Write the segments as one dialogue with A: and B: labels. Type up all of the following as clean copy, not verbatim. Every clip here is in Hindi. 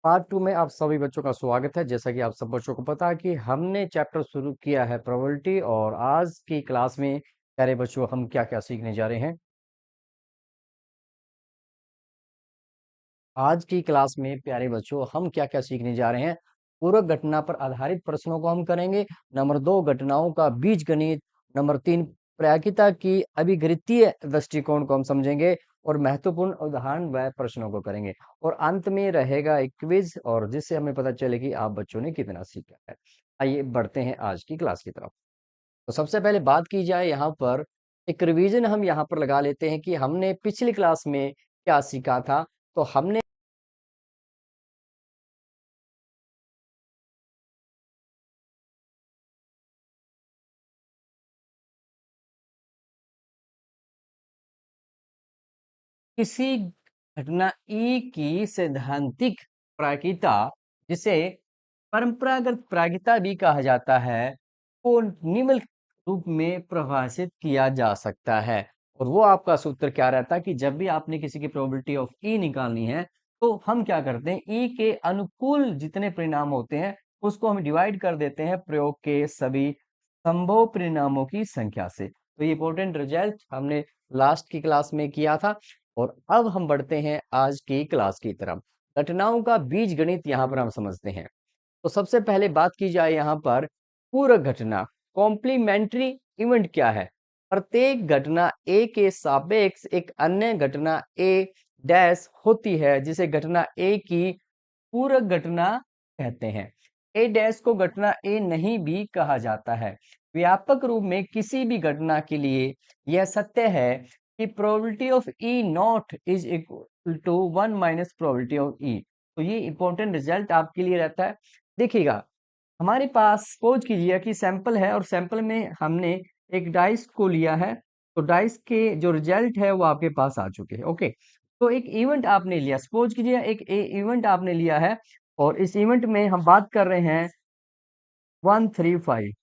A: पार्ट 2 में आप सभी बच्चों का स्वागत है। जैसा कि आप सब बच्चों को पता है कि हमने चैप्टर शुरू किया है प्रोबेबिलिटी और आज की क्लास में प्यारे बच्चों हम क्या-क्या सीखने जा रहे हैं। आज की क्लास में प्यारे बच्चों हम क्या-क्या सीखने जा रहे हैं। पूरक घटना पर आधारित प्रश्नों को हम करेंगे। नंबर 2 घटनाओं का बीजगणित। नंबर 3 प्रायिकता की अभिगणितीय दृष्टिकोण को हम समझेंगे और महत्वपूर्ण उदाहरण व प्रश्नों को करेंगे। और अंत में रहेगा एक क्विज और जिससे हमें पता चले कि आप बच्चों ने कितना सीखा है। आइए बढ़ते हैं आज की क्लास की तरफ। तो सबसे पहले बात की जाए यहाँ पर एक रिवीजन हम यहाँ पर लगा लेते हैं कि हमने पिछली क्लास में क्या सीखा था। तो हमने किसी घटना ई की सैद्धांतिक प्रायिकता, जिसे परंपरागत प्रायिकता भी कहा जाता है, को निम्न रूप में परिभाषित किया जा सकता है। और वो आपका सूत्र क्या रहता है कि जब भी आपने किसी की प्रोबेबिलिटी ऑफ ई निकालनी है, तो हम क्या करते हैं, ई के अनुकूल जितने परिणाम होते हैं उसको हम डिवाइड कर देते हैं प्रयोग के सभी संभव परिणामों की संख्या से। तो ये इंपॉर्टेंट रिजल्ट हमने लास्ट की क्लास में किया था। और अब हम बढ़ते हैं आज की क्लास की तरफ। घटनाओं का बीजगणित यहाँ पर हम समझते हैं। तो सबसे पहले बात की जाए यहाँ पर पूरक घटना, कॉम्प्लीमेंट्री इवेंट क्या है। प्रत्येक घटना ए के सापेक्ष एक अन्य घटना ए डैश होती है, जिसे घटना ए की पूरक घटना कहते हैं। ए डैश को घटना ए नहीं भी कहा जाता है। व्यापक रूप में किसी भी घटना के लिए यह सत्य है कि probability of E not is equal to 1 minus probability of E. तो ये इंपॉर्टेंट रिजल्ट आपके लिए रहता है। देखिएगा, हमारे पास सपोज कीजिए कि सैंपल है और सैंपल में हमने एक डाइस को लिया है। तो डाइस के जो रिजल्ट है वो आपके पास आ चुके हैं। ओके, तो एक इवेंट आपने लिया, सपोज कीजिए एक इवेंट आपने लिया है और इस इवेंट में हम बात कर रहे हैं 135।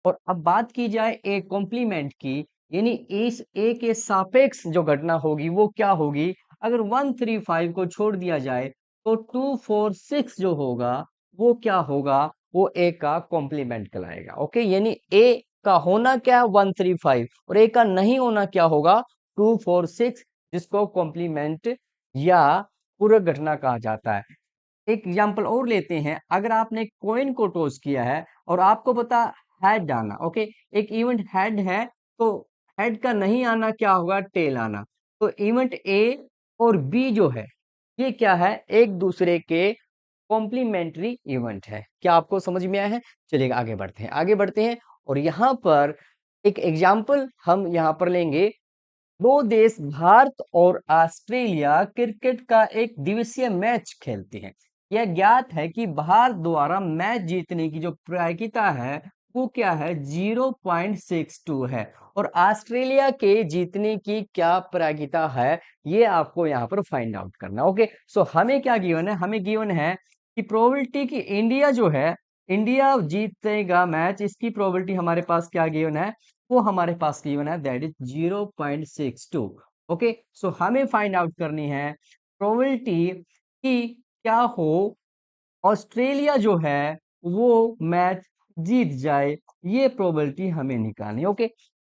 A: और अब बात की जाए ए कॉम्प्लीमेंट की, यानी इस ए के सापेक्ष जो घटना होगी वो क्या होगी। अगर 135 को छोड़ दिया जाए तो 246 जो होगा वो क्या होगा, वो ए का कॉम्प्लीमेंट कहलाएगा। ओके, यानी ए का होना क्या है 135 और ए का नहीं होना क्या होगा 246, जिसको कॉम्प्लीमेंट या पूरक घटना कहा जाता है। एक एग्जांपल और लेते हैं। अगर आपने कॉइन को टॉस किया है और आपको पता हेड आना, ओके, एक इवेंट हेड है, तो हेड का नहीं आना क्या होगा, टेल आना। तो इवेंट ए और बी जो है ये क्या है, एक दूसरे के कॉम्प्लीमेंट्री इवेंट है। क्या आपको समझ में आया है? चलिए आगे बढ़ते हैं, आगे बढ़ते हैं। और यहाँ पर एक एग्जाम्पल हम यहाँ पर लेंगे। दो देश भारत और ऑस्ट्रेलिया क्रिकेट का एक दिवसीय मैच खेलते हैं। यह ज्ञात है कि भारत द्वारा मैच जीतने की जो प्रायिकता है वो क्या है, 0.62 है। और ऑस्ट्रेलिया के जीतने की क्या प्रायिकता है, ये आपको यहाँ पर फाइंड आउट करना। ओके, सो हमें क्या गिवन है, हमें गिवन है कि प्रोबेबिलिटी की इंडिया जो है, इंडिया जीतेगा मैच, इसकी प्रोबेबिलिटी हमारे पास क्या गिवन है, वो हमारे पास गिवन है, दैट इज 0.62। ओके, सो हमें फाइंड आउट करनी है प्रोबेबिलिटी कि क्या हो ऑस्ट्रेलिया जो है वो मैच जीत जाए। ये प्रोबेबिलिटी हमें निकालनी है। ओके,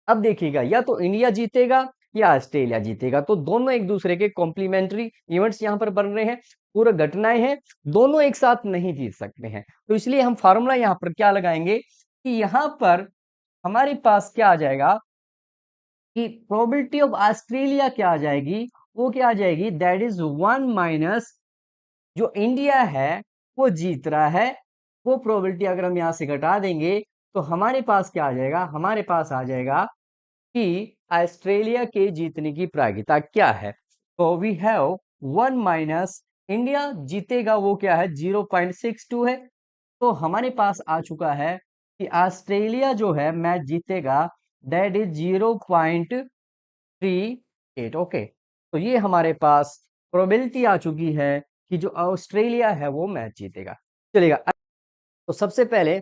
A: अब देखिएगा, या तो इंडिया जीतेगा या ऑस्ट्रेलिया जीतेगा, तो दोनों एक दूसरे के कॉम्प्लीमेंट्री इवेंट्स यहाँ पर बन रहे हैं, पूरा घटनाएं हैं, दोनों एक साथ नहीं जीत सकते हैं। तो इसलिए हम फार्मूला यहाँ पर क्या लगाएंगे कि यहाँ पर हमारे पास क्या आ जाएगा कि प्रोबेबिलिटी ऑफ ऑस्ट्रेलिया क्या आ जाएगी, वो क्या आ जाएगी, दैट इज 1 माइनस जो इंडिया है वो जीत रहा है, वो प्रोबेबिलिटी अगर हम यहाँ से घटा देंगे तो हमारे पास क्या आ जाएगा, हमारे पास आ जाएगा कि ऑस्ट्रेलिया के जीतने की प्रायिकता क्या है। तो वी हैव 1 माइनस इंडिया जीतेगा वो क्या है, 0.62 है। तो हमारे पास आ चुका है कि ऑस्ट्रेलिया जो है मैच जीतेगा, दैट इज 0.38। ओके, तो ये हमारे पास प्रोबेबिलिटी आ चुकी है कि जो ऑस्ट्रेलिया है वो मैच जीतेगा। चलेगा, तो सबसे पहले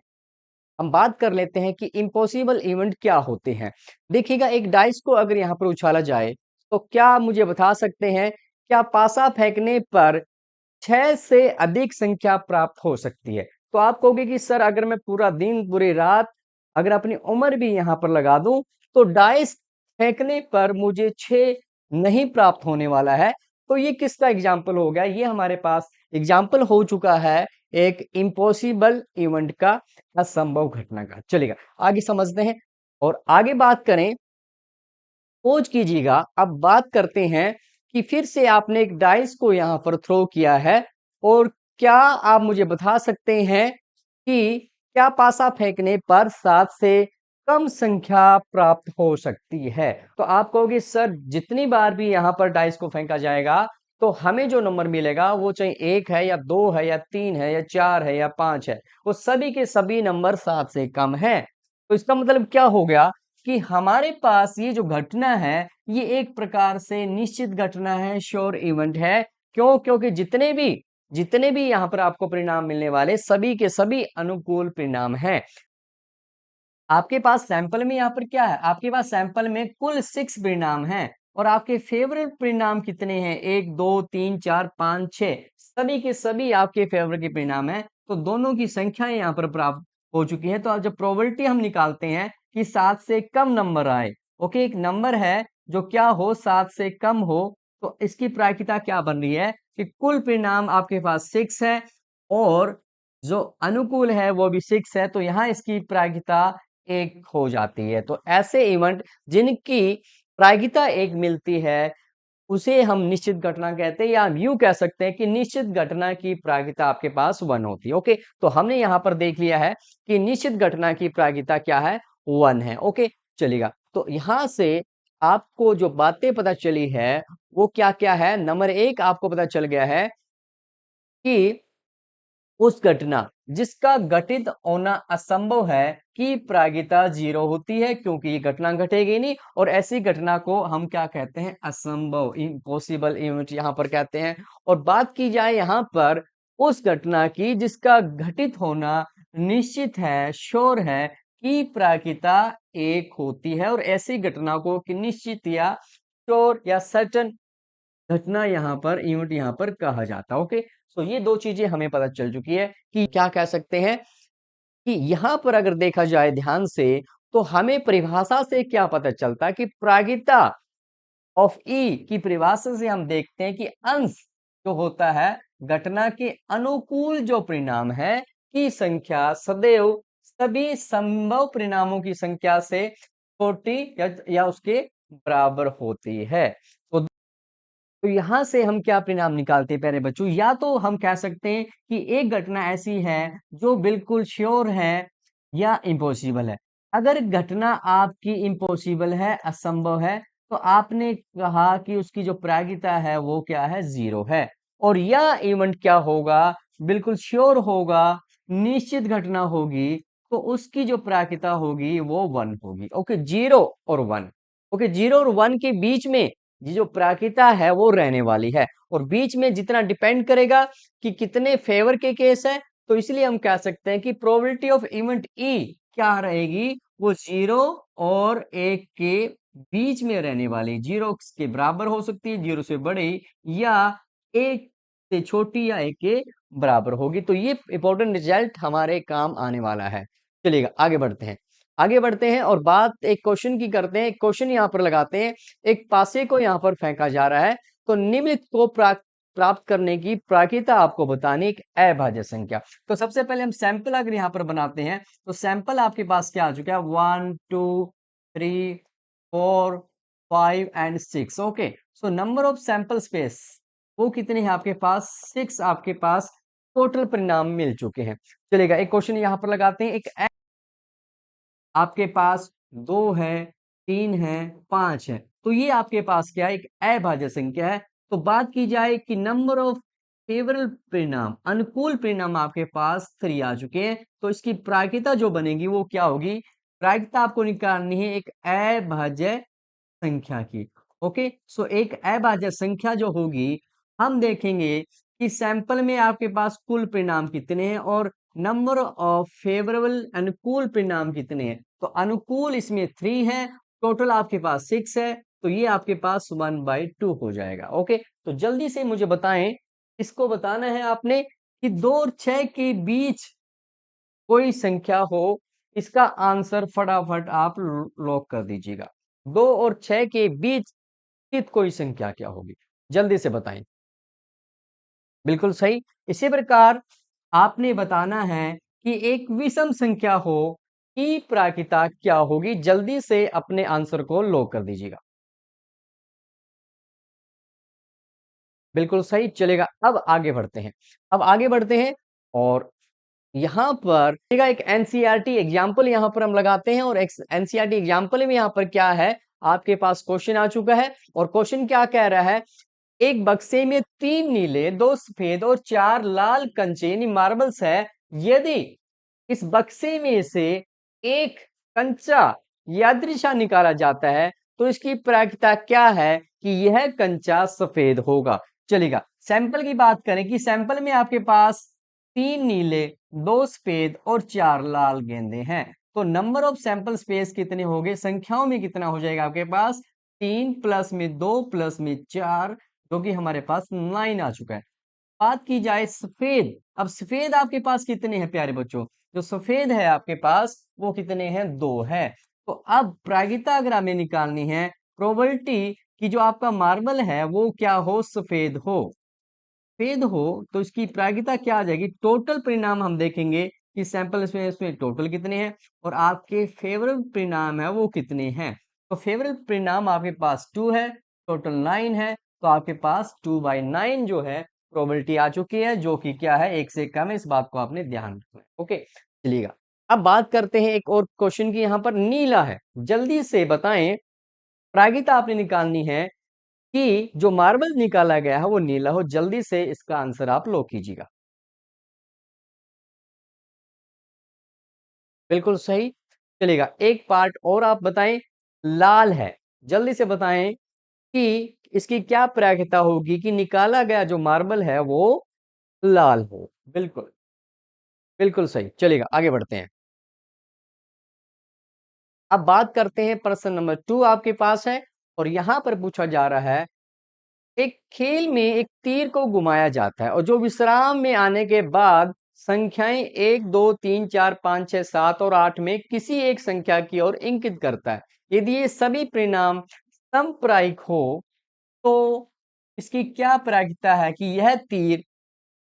A: हम बात कर लेते हैं कि इम्पॉसिबल इवेंट क्या होते हैं। देखिएगा, एक डाइस को अगर यहाँ पर उछाला जाए तो क्या मुझे बता सकते हैं, क्या पासा फेंकने पर 6 से अधिक संख्या प्राप्त हो सकती है। तो आप कहोगे कि सर अगर मैं पूरा दिन, पूरी रात अगर अपनी उम्र भी यहाँ पर लगा दूँ, तो डाइस फेंकने पर मुझे 6 नहीं प्राप्त होने वाला है। तो ये किसका एग्ज़ाम्पल हो गया? ये हमारे पास एग्ज़ाम्पल हो चुका है एक इम्पॉसिबल इवेंट का, असंभव घटना का। चलिएगा, आगे समझते हैं और आगे बात करें, खोज कीजिएगा। अब बात करते हैं कि फिर से आपने एक डाइस को यहाँ पर थ्रो किया है और क्या आप मुझे बता सकते हैं कि क्या पासा फेंकने पर 7 से कम संख्या प्राप्त हो सकती है? तो आप कहोगे सर जितनी बार भी यहाँ पर डाइस को फेंका जाएगा तो हमें जो नंबर मिलेगा वो चाहे 1 है या 2 है या 3 है या 4 है या 5 है, वो सभी के सभी नंबर 7 से कम हैं। तो इसका मतलब क्या हो गया कि हमारे पास ये जो घटना है, ये एक प्रकार से निश्चित घटना है, श्योर इवेंट है। क्यों? क्योंकि जितने भी यहाँ पर आपको परिणाम मिलने वाले, सभी के सभी अनुकूल परिणाम हैं। आपके पास सैंपल में यहाँ पर क्या है? आपके पास सैंपल में कुल 6 परिणाम हैं और आपके फेवरेट परिणाम कितने हैं? 1, 2, 3, 4, 5, 6 सभी के सभी आपके फेवर के परिणाम हैं। तो दोनों की संख्याएँ यहाँ पर प्राप्त हो चुकी हैं। तो अब जब प्रोबेबिलिटी हम निकालते हैं कि 7 से कम नंबर आए, ओके? एक नंबर है जो क्या हो 7 से कम हो, तो इसकी प्रायिकता क्या बन रही है कि कुल परिणाम आपके पास 6 है और जो अनुकूल है वो भी 6 है, तो यहाँ इसकी प्रायिकता 1 हो जाती है। तो ऐसे इवेंट जिनकी प्रायिकता 1 मिलती है, उसे हम निश्चित घटना कहते हैं या हम यूँ कह सकते हैं कि निश्चित घटना की प्रायिकता आपके पास 1 होती है, ओके? तो हमने यहाँ पर देख लिया है कि निश्चित घटना की प्रायिकता क्या है? 1 है, ओके? चलिएगा, तो यहाँ से आपको जो बातें पता चली है, वो क्या-क्या है? नंबर 1 आपको पता चल गया है कि उस घटना जिसका घटित होना असंभव है की प्रायिकता 0 होती है क्योंकि ये घटना घटेगी नहीं और ऐसी घटना को हम क्या कहते हैं? असंभव, इम्पॉसिबल इवेंट यहाँ पर कहते हैं। और बात की जाए यहाँ पर उस घटना की जिसका घटित होना निश्चित है, श्योर है की प्रायिकता 1 होती है और ऐसी घटना को कि निश्चित या श्योर या सर्टेन घटना यहाँ पर इवेंट यहाँ पर कहा जाता है, ओके? सो ये 2 चीज़ें हमें पता चल चुकी है कि क्या कह सकते हैं कि यहाँ पर अगर देखा जाए ध्यान से, तो हमें परिभाषा से क्या पता चलता है कि प्रायिकता ऑफ ई की परिभाषा से हम देखते हैं कि अंश जो होता है, घटना के अनुकूल जो परिणाम है, की संख्या सदैव सभी संभव परिणामों की संख्या से छोटी या उसके बराबर होती है। तो यहाँ से हम क्या परिणाम निकालते हैं प्यारे बच्चों? या तो हम कह सकते हैं कि एक घटना ऐसी है जो बिल्कुल श्योर है या इम्पॉसिबल है। अगर घटना आपकी इम्पॉसिबल है, असंभव है, तो आपने कहा कि उसकी जो प्रायिकता है वो क्या है? 0 है। और यह इवेंट क्या होगा? बिल्कुल श्योर होगा, निश्चित घटना होगी, तो उसकी जो प्रायिकता होगी वो 1 होगी। ओके, 0 और 1। ओके, 0 और 1 के बीच में ये जो प्रायिकता है वो रहने वाली है और बीच में जितना डिपेंड करेगा कि कितने फेवर के केस है, तो इसलिए हम कह सकते हैं कि प्रोबेबिलिटी ऑफ इवेंट ई क्या रहेगी? वो 0 और 1 के बीच में रहने वाली, 0 के बराबर हो सकती है, 0 से बड़ी या 1 से छोटी या 1 के बराबर होगी। तो ये इंपॉर्टेंट रिजल्ट हमारे काम आने वाला है। चलिएगा, आगे बढ़ते हैं और बात एक क्वेश्चन की करते हैं। एक क्वेश्चन यहाँ पर लगाते हैं। एक पासे को यहाँ पर फेंका जा रहा है, तो निम्नलिखित को प्राप्त करने की प्रायिकता आपको बतानी एक अभाज्य संख्या। तो सबसे पहले हम सैंपल अगर यहाँ पर बनाते हैं, तो सैंपल आपके पास क्या आ चुका है? 1, 2, 3, 4, 5 and 6, okay? So number of sample space वो कितने हैं आपके पास? 6 आपके पास टोटल परिणाम मिल चुके हैं। चलिएगा, एक क्वेश्चन यहाँ पर लगाते हैं। एक आपके पास 2 है, 3 है, 5 है। तो ये आपके पास क्या है? एक अभाज्य संख्या है। तो बात की जाए कि नंबर ऑफ फेवरेबल परिणाम, अनुकूल परिणाम आपके पास 3 आ चुके हैं। तो इसकी प्रायिकता जो बनेगी वो क्या होगी? प्रायिकता आपको निकालनी है एक अभाज्य संख्या की। ओके, सो एक अभाज्य संख्या जो होगी, हम देखेंगे कि सैंपल में आपके पास कुल परिणाम कितने हैं और नंबर ऑफ फेवरेबल अनुकूल परिणाम कितने हैं। तो अनुकूल इसमें 3 है, टोटल आपके पास 6 है, तो ये आपके पास 1/2 हो जाएगा। ओके, तो जल्दी से मुझे बताएं इसको बताना है आपने कि 2 और 6 के बीच कोई संख्या हो, इसका आंसर फटाफट आप लॉक कर दीजिएगा। 2 और 6 के बीच स्थित कोई संख्या क्या होगी? जल्दी से बताएं। बिल्कुल सही। इसी प्रकार आपने बताना है कि एक विषम संख्या हो, की प्राकृता क्या होगी? जल्दी से अपने आंसर को लॉक कर दीजिएगा। बिल्कुल सही, चलेगा। अब आगे बढ़ते हैं। अब आगे बढ़ते हैं और यहाँ पर देखिएगा एक एनसीईआरटी एग्जाम्पल यहाँ पर हम लगाते हैं और एनसीईआरटी एग्जाम्पल में यहाँ पर क्या है, आपके पास क्वेश्चन आ चुका है और क्वेश्चन क्या कह रहा है, एक बक्से में 3 नीले, 2 सफेद और 4 लाल कंचे यानी मार्बल्स है। यदि इस बक्से में से एक कंचा यादृच्छा निकाला जाता है तो इसकी प्रायिकता क्या है कि यह कंचा सफेद होगा? चलेगा। सैंपल की बात करें कि सैंपल में आपके पास 3 नीले, 2 सफेद और 4 लाल गेंदे हैं। तो नंबर ऑफ सैंपल स्पेस कितने हो गए? संख्याओं में कितना हो जाएगा आपके पास? 3 प्लस में 2 प्लस में 4, जो कि हमारे पास 9 आ चुका है। बात की जाए सफेद, अब सफेद आपके पास कितने हैं प्यारे बच्चों? जो सफेद है आपके पास वो कितने हैं? 2 है। तो अब प्रायिकता अगर हमें निकालनी है, प्रोबेबिलिटी कि जो आपका मार्बल है वो क्या हो? सफेद हो। सफेद हो तो इसकी प्रायिकता क्या आ जाएगी? टोटल परिणाम हम देखेंगे कि सैंपल इसमें टोटल कितने हैं और आपके फेवरेबल परिणाम है वो कितने हैं। तो फेवरेबल परिणाम आपके पास 2 है, टोटल 9 है, तो आपके पास 2/9 जो है प्रोबेबिलिटी आ चुकी है, जो कि क्या है? 1 से कम है। इस बात को आपने ध्यान रखना है। ओके, चलिएगा। अब बात करते हैं एक और क्वेश्चन की। यहाँ पर नीला है, जल्दी से बताएं। प्रायिकता आपने निकालनी है कि जो मार्बल निकाला गया है वो नीला हो। जल्दी से इसका आंसर आप लो कीजिएगा। बिल्कुल सही, चलेगा। एक पार्ट और आप बताएं, लाल है। जल्दी से बताएं कि इसकी क्या प्रायिकता होगी कि निकाला गया जो मार्बल है वो लाल हो। बिल्कुल, बिल्कुल सही, चलेगा। आगे बढ़ते हैं। अब बात करते हैं प्रश्न नंबर 2 आपके पास है और यहां पर पूछा जा रहा है, एक खेल में एक तीर को घुमाया जाता है और जो विश्राम में आने के बाद संख्याएं 1 2 3 4 5 6 7 और 8 में किसी एक संख्या की ओर इंगित करता है। यदि ये सभी परिणाम समप्रायिक हो तो इसकी क्या प्रायिकता है कि यह तीर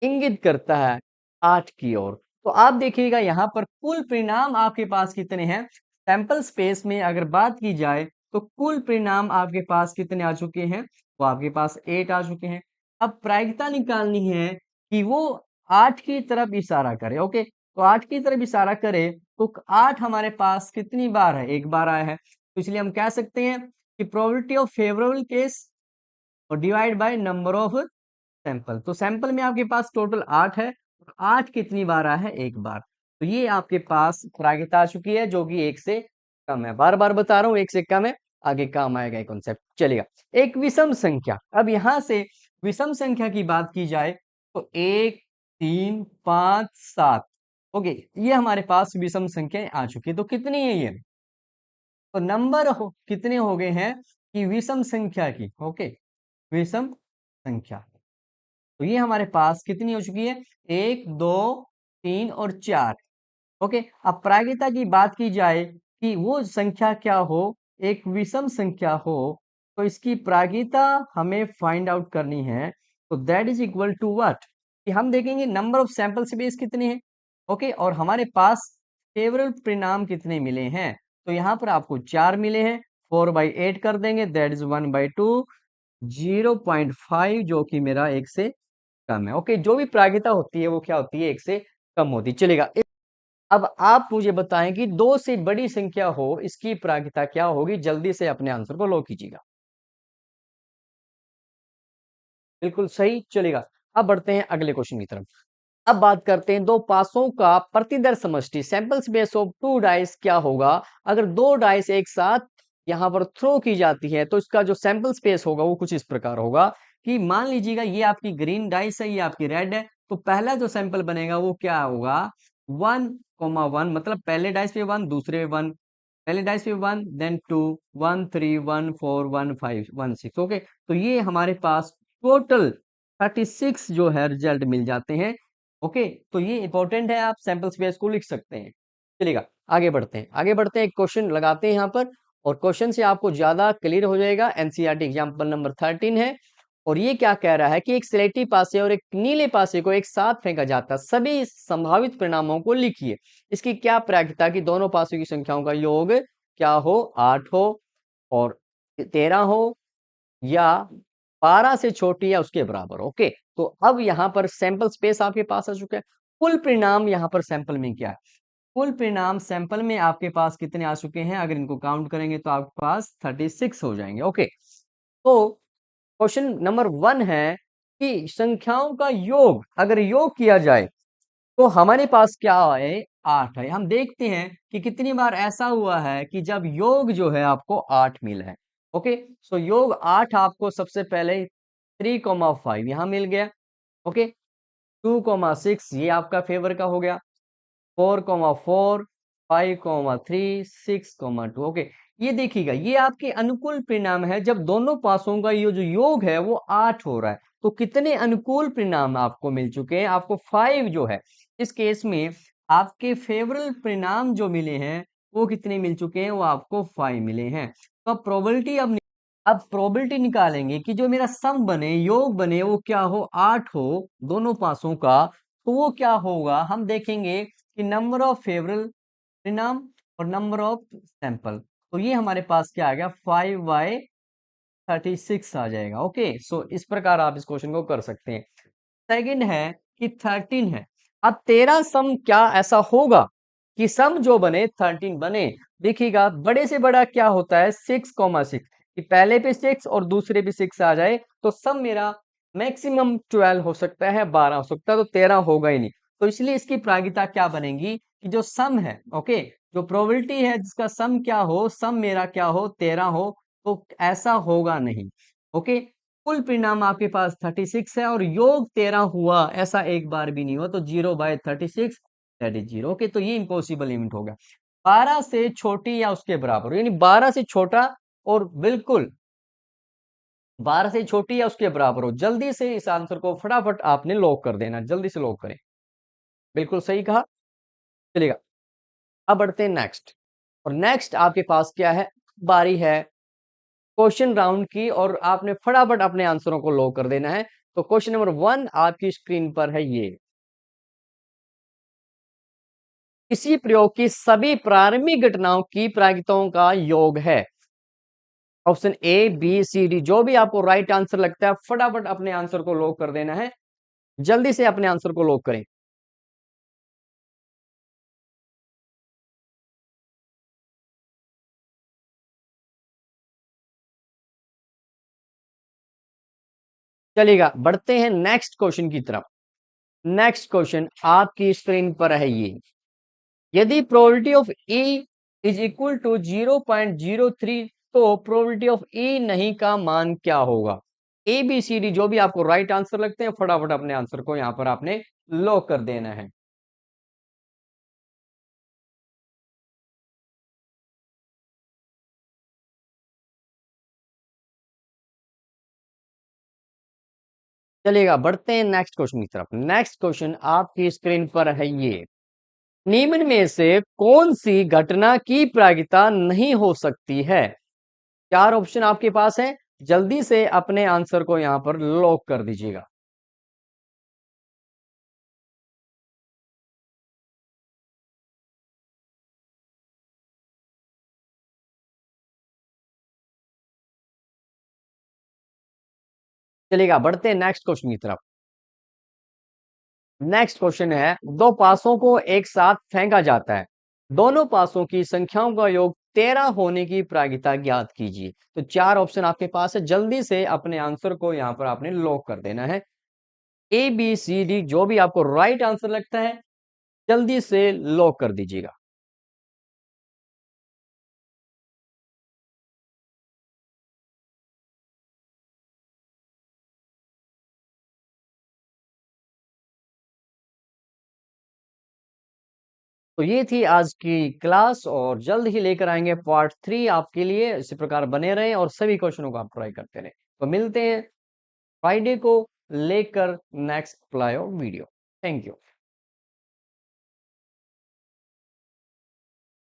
A: इंगित करता है 8 की ओर? तो आप देखिएगा यहाँ पर कुल परिणाम आपके पास कितने हैं? सैंपल स्पेस में अगर बात की जाए तो कुल परिणाम आपके पास कितने आ चुके हैं? तो आपके पास 8 आ चुके हैं। अब प्रायिकता निकालनी है कि वो 8 की तरफ इशारा करे। ओके, तो 8 की तरफ इशारा करे तो 8 हमारे पास कितनी बार है? एक बार आया है। तो इसलिए हम कह सकते हैं कि प्रोबेबिलिटी ऑफ फेवरेबल केस और divide by number of sample. तो सैंपल में आपके पास टोटल 8 है। 8 कितनी बार आया है? एक बार। तो ये आपके पास प्रायिकता आ चुकी है जो कि 1 से कम है। बार-बार बता रहा हूँ 1 से कम है, आगे काम आएगा ये कॉन्सेप्ट। चलेगा। एक विषम संख्या, अब यहाँ से विषम संख्या की बात की जाए तो 1 3 5 7। ओके, ये हमारे पास विषम संख्याएं आ चुकी है। तो कितनी है ये? तो नंबर कितने हो गए हैं कि विषम संख्या की? ओके, विषम संख्या। तो ये हमारे पास कितनी हो चुकी है? 1 2 3 और 4। ओके, अब प्रायिकता की बात की जाए कि वो संख्या क्या हो, एक विषम संख्या हो, तो इसकी प्रायिकता हमें फाइंड आउट करनी है। तो that is equal to what, कि हम देखेंगे नंबर ऑफ सैंपल स्पेस कितने हैं। ओके, और हमारे पास फेवरेबल परिणाम कितने मिले हैं? तो यहाँ पर आपको 4 मिले हैं। 4/8 कर देंगे, दैट इज 1/2, 0.5 जो कि मेरा 1 से कम है। ओके, जो भी प्रायिकता होती है वो क्या होती है? 1 से कम होती है। चलेगा। अब आप मुझे बताएं कि 2 से बड़ी संख्या हो, इसकी प्रायिकता क्या होगी? जल्दी से अपने आंसर को लॉक कीजिएगा। बिल्कुल सही, चलेगा। अब बढ़ते हैं अगले क्वेश्चन की तरफ। अब बात करते हैं दो पासों का प्रतिदर समष्टि, sample space of two dice क्या होगा अगर दो डाइस एक साथ यहाँ पर थ्रो की जाती है? तो इसका जो सैंपल स्पेस होगा वो कुछ इस प्रकार होगा कि मान लीजिएगा ये आपकी ग्रीन डाइस है, ये आपकी रेड है। तो पहला जो सैंपल बनेगा वो क्या होगा? 1,1, मतलब पहले डाइस पे 1, दूसरे पे 1, पहले डाइस पे 1, देन 2, 1 3 1 4 1 5 1 6। ओके, तो ये हमारे पास टोटल 36 जो है रिजल्ट मिल जाते हैं। ओके, तो ये इंपॉर्टेंट है, आप सैंपल स्पेस को लिख सकते हैं। चलिएगा, आगे बढ़ते हैं, आगे बढ़ते हैं, एक क्वेश्चन लगाते हैं यहाँ पर, और क्वेश्चन से आपको ज्यादा क्लियर हो जाएगा। एनसीईआरटी एग्जाम्पल नंबर 13 है, और ये क्या कह रहा है कि एक स्लेटी पासे और एक नीले पासे को एक साथ फेंका जाता है, सभी संभावित परिणामों को लिखिए। इसकी क्या प्रायिकता कि दोनों पासों की संख्याओं का योग क्या हो, 8 हो और 13 हो, या 12 से छोटी या उसके बराबर। ओके, तो अब यहाँ पर सैंपल स्पेस आपके पास आ चुका है। कुल परिणाम यहाँ पर सैंपल में क्या है, कुल परिणाम सैंपल में आपके पास कितने आ चुके हैं, अगर इनको काउंट करेंगे तो आपके पास 36 हो जाएंगे। ओके, तो क्वेश्चन नंबर 1 है कि संख्याओं का योग अगर योग किया जाए तो हमारे पास क्या है, 8 है। हम देखते हैं कि कितनी बार ऐसा हुआ है कि जब योग जो है आपको 8 मिला है। ओके, सो योग 8 आपको सबसे पहले 3,5 यहां मिल गया। ओके, 2,6 ये आपका फेवर का हो गया, 4,4, 5,3, 6,2। ओके, ये देखिएगा, ये आपके अनुकूल परिणाम है जब दोनों पासों का ये जो योग है वो 8 हो रहा है। तो कितने अनुकूल परिणाम आपको मिल चुके हैं, आपको 5 जो है इस केस में आपके फेवरेबल परिणाम जो मिले हैं वो कितने मिल चुके हैं, वो आपको 5 मिले हैं। तो अब प्रोबेबिलिटी निकालेंगे कि जो मेरा सम बने, योग बने, वो क्या हो, 8 हो दोनों पासों का। तो वो क्या होगा, हम देखेंगे कि नंबर ऑफ फेवरेबल परिणाम और नंबर ऑफ सैंपल। तो ये हमारे पास क्या आ गया, 5/36 आ जाएगा। ओके, सो इस प्रकार आप इस क्वेश्चन को कर सकते हैं। सेकंड है कि 13 है। अब 13 सम क्या ऐसा होगा कि सम जो बने 13 बने। देखिएगा, बड़े से बड़ा क्या होता है, 6,6, कि पहले पे 6 और दूसरे पे 6 आ जाए तो सम मेरा मैक्सिमम 12 हो सकता है, 12 हो सकता है, तो 13 होगा ही नहीं। तो इसलिए इसकी प्रायिकता क्या बनेगी कि जो सम है, ओके, जो प्रोबेबिलिटी है जिसका सम क्या हो, सम मेरा क्या हो, 13 हो, तो ऐसा होगा नहीं। ओके, कुल परिणाम आपके पास 36 है और योग 13 हुआ, ऐसा एक बार भी नहीं हुआ, तो 0/36 दैट इज 0। ओके, तो ये इम्पॉसिबल इवेंट हो गया। 12 से छोटी या उसके बराबर, यानी 12 से छोटा और बिल्कुल 12 से छोटी या उसके बराबर हो। जल्दी से इस आंसर को फटाफट आपने लॉक कर देना, जल्दी से लॉक करें। बिल्कुल सही कहा। चलिएगा, अब बढ़ते हैं नेक्स्ट, और नेक्स्ट आपके पास क्या है, बारी है क्वेश्चन राउंड की, और आपने फटाफट अपने आंसरों को लॉक कर देना है। तो क्वेश्चन नंबर 1 आपकी स्क्रीन पर है, ये किसी प्रयोग की सभी प्रारंभिक घटनाओं की प्रायिकताओं का योग है। Option A, B, C, D, जो भी आपको राइट आंसर लगता है फटाफट अपने आंसर को लॉक कर देना है। जल्दी से अपने आंसर को लॉक करें। चलिएगा, बढ़ते हैं नेक्स्ट क्वेश्चन की तरफ। नेक्स्ट क्वेश्चन आपकी स्क्रीन पर है, ये यदि probability of E is equal to 0.03, तो प्रोबेबिलिटी ऑफ ई नहीं का मान क्या होगा। ए बी सी डी, जो भी आपको राइट आंसर लगते हैं फटाफट अपने आंसर को यहां पर आपने लॉक कर देना है। चलिएगा, बढ़ते हैं नेक्स्ट क्वेश्चन की तरफ। नेक्स्ट क्वेश्चन आपकी स्क्रीन पर है, ये निम्न में से कौन सी घटना की प्रायिकता नहीं हो सकती है। चार ऑप्शन आपके पास है, जल्दी से अपने आंसर को यहां पर लॉक कर दीजिएगा। चलिएगा, बढ़ते हैं नेक्स्ट क्वेश्चन की तरफ। नेक्स्ट क्वेश्चन है, दो पासों को एक साथ फेंका जाता है, दोनों पासों की संख्याओं का योग 13 होने की प्रायिकता ज्ञात कीजिए। तो चार ऑप्शन आपके पास है, जल्दी से अपने आंसर को यहां पर आपने लॉक कर देना है। ए बी सी डी, जो भी आपको राइट आंसर लगता है जल्दी से लॉक कर दीजिएगा। तो ये थी आज की क्लास, और जल्द ही लेकर आएंगे पार्ट 3 आपके लिए। इसी प्रकार बने रहें और सभी क्वेश्चनों को आप ट्राई करते रहें। तो मिलते हैं फ्राइडे को लेकर next live video. Thank you.